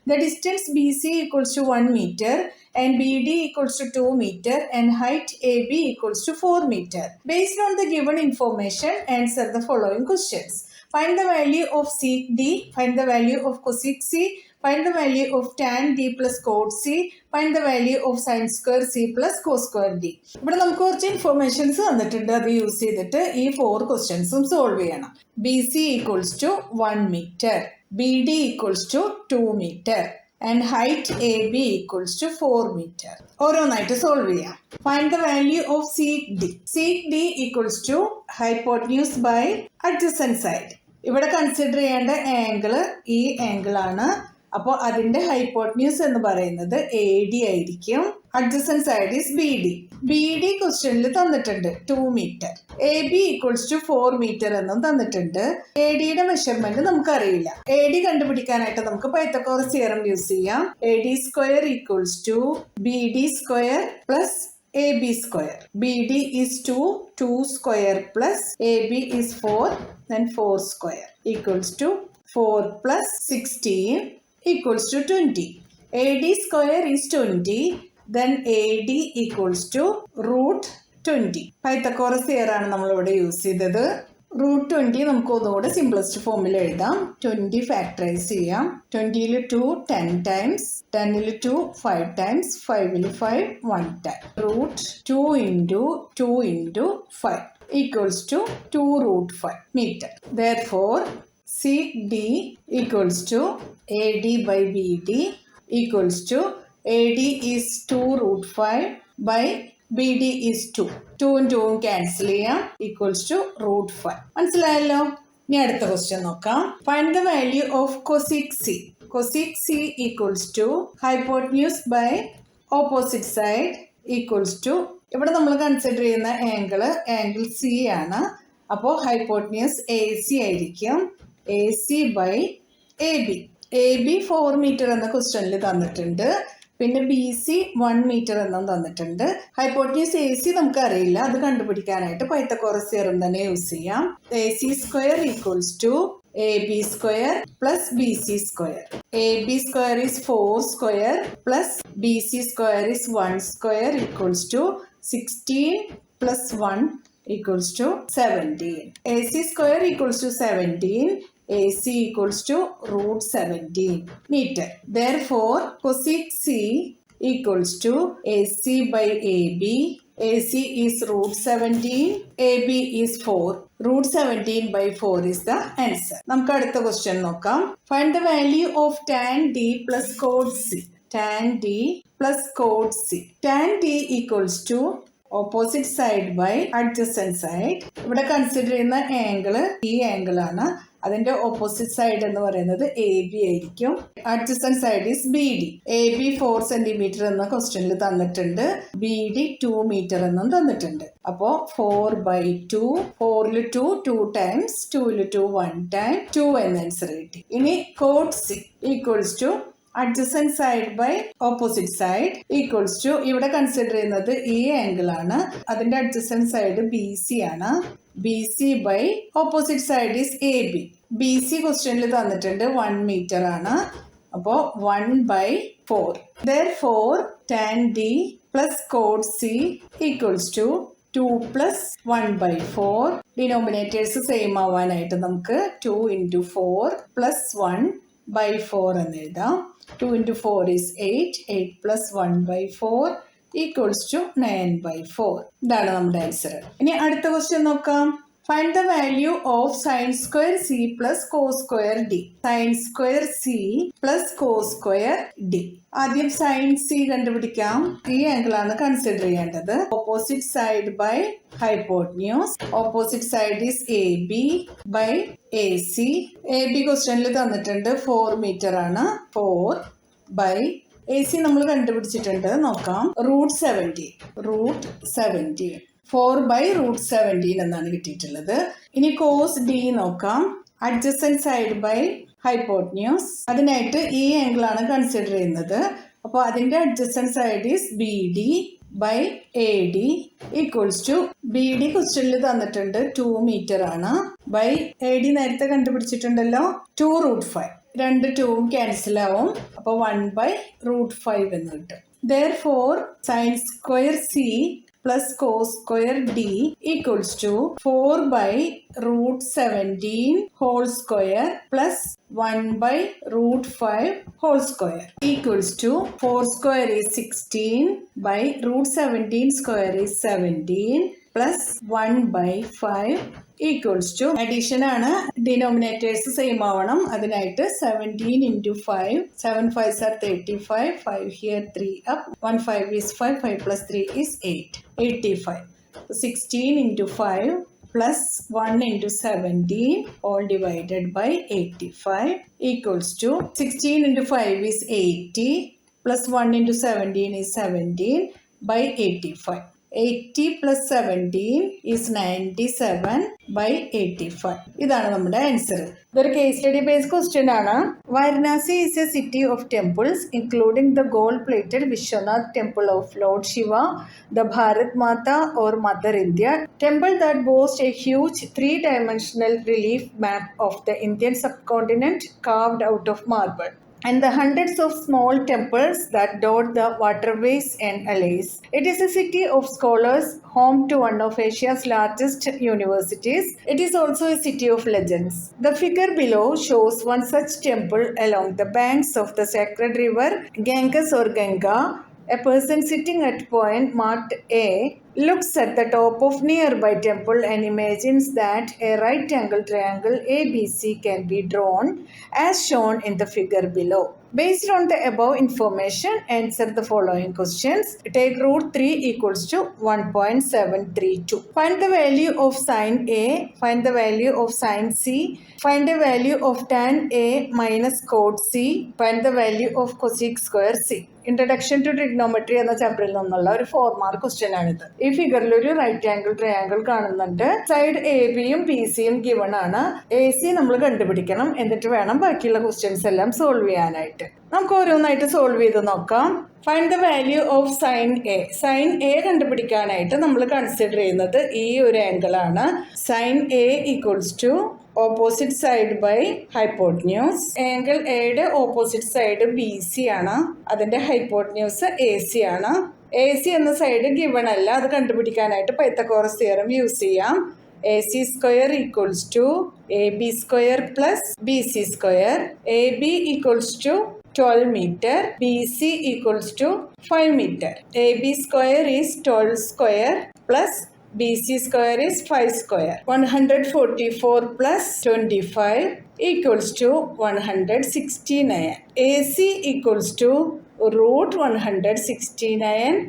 The distance BC equals to 1 meter and BD equals to 2 meter and height AB equals to 4 meter. Based on the given information, answer the following questions. Find the value of sec D, find the value of cosec C, Find the value of tan d plus cot c. Find the value of sin square c plus cos square d. ഇവിടെ നമുക്ക് കുറച്ച് informations തന്നിട്ടുണ്ട്. അത് use ചെയ്തിട്ട് ഈ 4 ക്വസ്റ്റ്യൻസും solve ചെയ്യണം. B C equals to 1 metre, B D equals to 2 metre and height AB equals to 4 meter. ഓരോന്നായിട്ട് സോൾവ് ചെയ്യാം. Find the value of sec D. Sec D equals to hypotenuse by adjacent side. ഇവിടെ കൺസിഡർ ചെയ്യേണ്ട angle ഈ angle ആണ്. അപ്പോൾ അതിന്റെ hypotenuse എന്ന് പറയുന്നത് AD ആയിരിക്കും. Adjacent side is BD. BD ക്വസ്റ്റ്യനിൽ തന്നിട്ടുണ്ട് 2 metre. AB equals to 4 metre എന്നും തന്നിട്ടുണ്ട്. ADയുടെ മെഷർമെന്റ് നമുക്കറിയില്ല. AD കണ്ടുപിടിക്കാനായിട്ട് നമുക്ക് പൈത്തഗോറസ് തിയറം യൂസ് ചെയ്യാം. AD square equals to BD square plus AB square. BD is 2, 2 square plus AB is 4, then 4 square equals to 4 plus 16 equals to 20. AD square is 20, then AD equals to root 20. Pythagoras തിയറാണ് നമ്മളിവിടെ use ചെയ്തത്. Root 20 നമുക്ക് ഒന്നുകൂടെ simplest ഫോമിൽ എഴുതാം. 20 factorise ചെയ്യാം. 20ൽ 2 10 times, 10ൽ 2 5 times, 5ൽ 5 1 time. Root 2 into 2 into 5 equals to 2 root 5 meter. Therefore, sec D equals to AD by BD equals to AD is 2 root 5 by BD is 2. 2ഉം 2ഉം ക്യാൻസൽ ചെയ്യാം. Equals to root 5. മനസ്സിലായല്ലോ? ഇനി അടുത്ത ക്വസ്റ്റ്യൻ നോക്കാം. Find the value of cosec C. Cosec C equals to hypotenuse by opposite side equals to, ഇവിടെ നമ്മൾ consider ചെയ്യുന്ന ആംഗിൾ സി ആണ്. അപ്പോൾ ഹൈപ്പോട്ടന്യൂസ് AC ആയിരിക്കും. AC by AB. AB 4 metre എന്ന ക്വസ്റ്റ്യനിൽ തന്നിട്ടുണ്ട്. പിന്നെ BC 1 മീറ്റർ എന്നും തന്നിട്ടുണ്ട്. ഹൈപ്പോട്ടന്യൂസ് AC നമുക്ക് അറിയില്ല. അത് കണ്ടുപിടിക്കാനായിട്ട് പൈത്തഗോറസ് തിയറം തന്നെ യൂസ് ചെയ്യാം. AC square equals to AB square plus BC square. AB square is 4 square plus BC square is 1 square equals to 16 plus 1 equals to 17. AC square equals to 17. AC equals to root 17 meter. Therefore, cosec C equals to AC by AB. AC is root 17. AB is 4. Root 17 by 4 is the answer. നമുക്ക് അടുത്ത question നോക്കാം. Find the value of tan D plus cot C. Tan D plus cot C. Tan D equals to opposite side by adjacent side. ഇവിടെ consider ചെയ്യുന്ന angle ഈ angle ആണ്. അതിന്റെ opposite side എന്ന് പറയുന്നത് AB ആയിരിക്കും. Adjacent side is BD. AB 4 centimetre എന്ന ക്വസ്റ്റ്യനിൽ തന്നിട്ടുണ്ട്. BD 2 മീറ്റർ എന്നും തന്നിട്ടുണ്ട്. അപ്പോൾ 4/2, 4ൽ 2 2 ടൈംസ്, 2ൽ 2 1 ടൈം, 2 എന്ന ആൻസർ കിട്ടി. ഇനി cot C equals to adjacent side by opposite side equals to, ഇവിടെ കൺസിഡർ ചെയ്യുന്നത് ഈ ആംഗിൾ ആണ്. അതിന്റെ അഡ്ജസന്റ് സൈഡ് BC ആണ്. BC by opposite side is AB. BC ക്വസ്റ്റ്യനിൽ തന്നിട്ടുണ്ട് 1 മീറ്റർ ആണ്. അപ്പോൾ 1/4. Therefore, tan D plus cot C equals to 2 plus 1/4. Denominators same ആവാനായിട്ട് നമുക്ക് 2 into 4 plus 1/4 എന്ന് എഴുതാം. 2 into 4 is 8. 8 plus 1/4 equals to 9/4. ഇതാണ് നമ്മുടെ ആൻസർ. ഇനി അടുത്ത ക്വസ്റ്റ്യൻ നോക്കാം. Find the value of sin square C plus cos square D. Sin square C plus cos square D. ആദ്യം sin C കണ്ടുപിടിക്കാം. ഈ ആംഗിൾ ആണ് കൺസിഡർ ചെയ്യേണ്ടത്. Opposite side by hypotenuse. Opposite side is AB by AC. AB ക്വസ്റ്റ്യനിൽ തന്നിട്ടുണ്ട് 4 metre ആണ്. 4 by AC നമ്മൾ കണ്ടുപിടിച്ചിട്ടുണ്ട്. നോക്കാം. റൂട്ട് 17. 4/√17 എന്നാണ് കിട്ടിയിട്ടുള്ളത്. ഇനി കോസ് D നോക്കാം. Adjacent side by hypotenuse. അതിനായിട്ട് ഈ ആംഗിൾ ആണ് കൺസിഡർ ചെയ്യുന്നത്. അപ്പോൾ അതിന്റെ adjacent side is BD by AD equals to, BD ക്വസ്റ്റ്യനിൽ തന്നിട്ടുണ്ട് 2 മീറ്റർ ആണ്. ബൈ AD നേരത്തെ കണ്ടുപിടിച്ചിട്ടുണ്ടല്ലോ 2√5. 2 2ഉം ക്യാൻസൽ ആവും. അപ്പോൾ 1/√5 എന്ന് കിട്ടും. Therefore, sin square C plus cos square d equals to 4 by root 17 whole square plus 1 by root 5 whole square equals to 4 square is 16 by root 17 square is 17 plus 1 by 5 equals to addition ആണ് denominators same ആവണം അതിനായിട്ട് 17 into 5 7 5s are 35 5 here 3 up 1 5 is 5 5 plus 3 is 8 85 16 into 5 plus 1 into 17 all divided by 85 equals to 16 into 5 is 80 plus 1 into 17 is 17 by 85. 80 plus 17 is 97 by 85. ഇതാണ് നമ്മുടെ answer. ഇതൊരു case study based question ആണ്. Varanasi is a city of temples including the gold plated Vishwanath temple of Lord Shiva, the Bharat Mata or Mother India temple that boasts a huge 3-dimensional relief map of the Indian subcontinent carved out of marble, and the hundreds of small temples that dot the waterways and alleys. It is a city of scholars, home to one of Asia's largest universities. It is also a city of legends. The figure below shows one such temple along the banks of the sacred river Ganges or Ganga. A person sitting at point marked A looks at the top of nearby temple and imagines that a right angle triangle ABC can be drawn as shown in the figure below. Based on the above information, answer the following questions. Take root 3 equals to 1.732. Find the value of sine A, find the value of sine C, find the value of tan A minus cot C, find the value of cosec square C. Introduction to trigonometry എന്ന ചാപ്റ്ററിൽ നിന്നുള്ള ഒരു 4 mark question ആണിത്. ഈ ഫിഗറിൽ ഒരു right angle triangle കാണുന്നുണ്ട്. Side A ബിയും ബി സിയും ഗിവൺ ആണ്. എ സി നമ്മൾ കണ്ടുപിടിക്കണം. എന്നിട്ട് വേണം ബാക്കിയുള്ള ക്വസ്റ്റ്യൻസ് എല്ലാം സോൾവ് ചെയ്യാനായിട്ട്. നമുക്ക് ഓരോന്നായിട്ട് സോൾവ് ചെയ്ത് നോക്കാം. Find the value of sine A. Sine A കണ്ടുപിടിക്കാനായിട്ട് നമ്മൾ കൺസിഡർ ചെയ്യുന്നത് ഈ ഒരു ആംഗിൾ ആണ്. Sine A equals to opposite side by hypotenuse. Angle എയുടെ ഓപ്പോസിറ്റ് സൈഡ് ബി സി ആണ്. അതിന്റെ ഹൈപ്പോട്ട്ന്യൂസ് എ സി ആണ്. എ സി എന്ന സൈഡ് ഗിവൺ അല്ല. അത് കണ്ടുപിടിക്കാനായിട്ട് പൈത്തഗോറസ് തിയറം യൂസ് ചെയ്യാം. A C square equals to A B square plus B C square. A B equals to 12 meter, BC equals to 5 meter. AB square is 12 square plus BC square is 5 square. 144 plus 25 equals to 169. AC equals to root 169,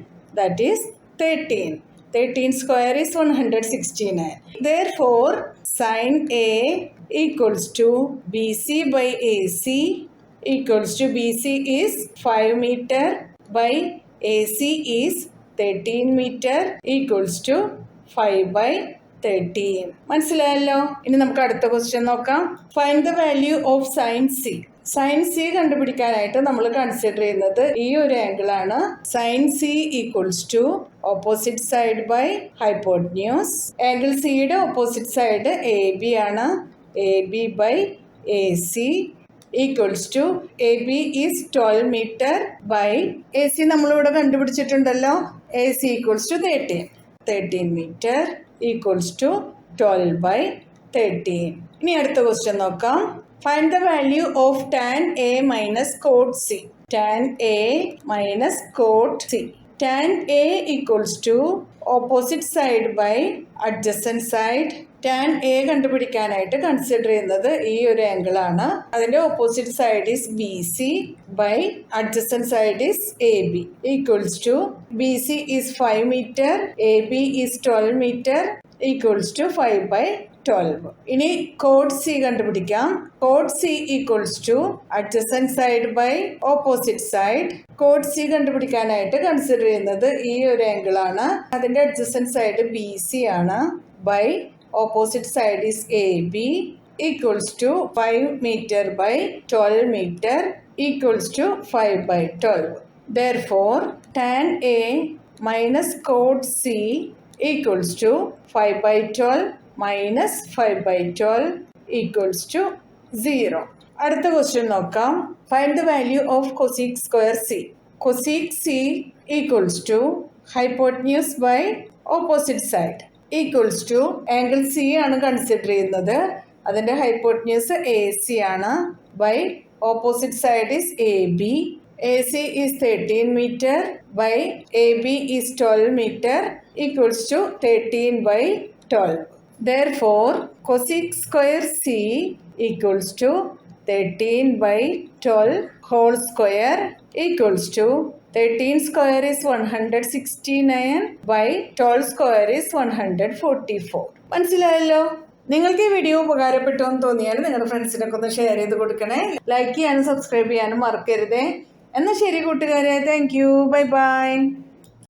that is 13. 13 square is 169. Therefore, sin A equals to BC by AC equals to BC is 5 meter by AC is 13 meter equals to 5 by 13. മനസ്സിലായല്ലോ. ഇനി നമുക്ക് അടുത്ത question നോക്കാം. Find the value of sine C. Sine C കണ്ടുപിടിക്കാനായിട്ട് നമ്മൾ consider ചെയ്യുന്നത് ഈ ഒരു ആംഗിൾ ആണ്. Sine C equals to opposite side by hypotenuse. Angle സിയുടെ ഓപ്പോസിറ്റ് സൈഡ് എ ബി ആണ്. A B by A C equals to AB is 12 meter by AC നമ്മളിവിടെ കണ്ടുപിടിച്ചിട്ടുണ്ടല്ലോ. AC equals to 13. 13 meter equals to 12 by 13. ഇനി അടുത്ത question നോക്കാം. Find the value of tan A minus cot C. Tan A minus cot C. Tan A equals to opposite side by adjacent side. Tan A കണ്ടുപിടിക്കാനായിട്ട് consider ചെയ്യുന്നത് ഈ ഒരു angle ആണ്. അതിന്റെ opposite side is B C by adjacent side is A B equals to B C is 5 meter, A B is 12 meter equals to 5 by 12. ഇനി cot C കണ്ടുപിടിക്കാം. Cot C equals to adjacent side by opposite side. Cot C കണ്ടുപിടിക്കാനായിട്ട് consider ചെയ്യുന്നത് ഈ ഒരു angle ആണ്. അതിന്റെ adjacent side B C ആണ് by opposite side is AB equals to 5 meter by 12 meter equals to 5 by 12. Therefore, tan A minus cot C equals to 5 by 12 minus 5 by 12 equals to 0. അടുത്ത question നോക്കാം. Find the value of cosec square C. Cosec C equals to hypotenuse by opposite side equals to angle C ആണ് consider ചെയ്യുന്നത്. അതിൻ്റെ hypotenuse A C ആണ്. By opposite side is A B. AC is 13 meter by AB is 12 meter equals to 13 by 12. Therefore, cosec square C equals to 13 by 12 whole square equals to 13 square is 169 by 12 square is 144. മനസ്സിലായല്ലോ? നിങ്ങൾക്ക് ഈ video ഉപകാരപ്പെട്ടു എന്ന് തോന്നിയാൽ നിങ്ങളുടെ ഫ്രണ്ട്സിനൊക്കെ ഒന്ന് share ചെയ്ത് കൊടുക്കണേ. ലൈക്ക് ചെയ്യാനും സബ്സ്ക്രൈബ് ചെയ്യാനും മറക്കരുതേ. എന്നാൽ ശരി കൂട്ടുകാരെ, താങ്ക് യു, ബൈ ബൈ.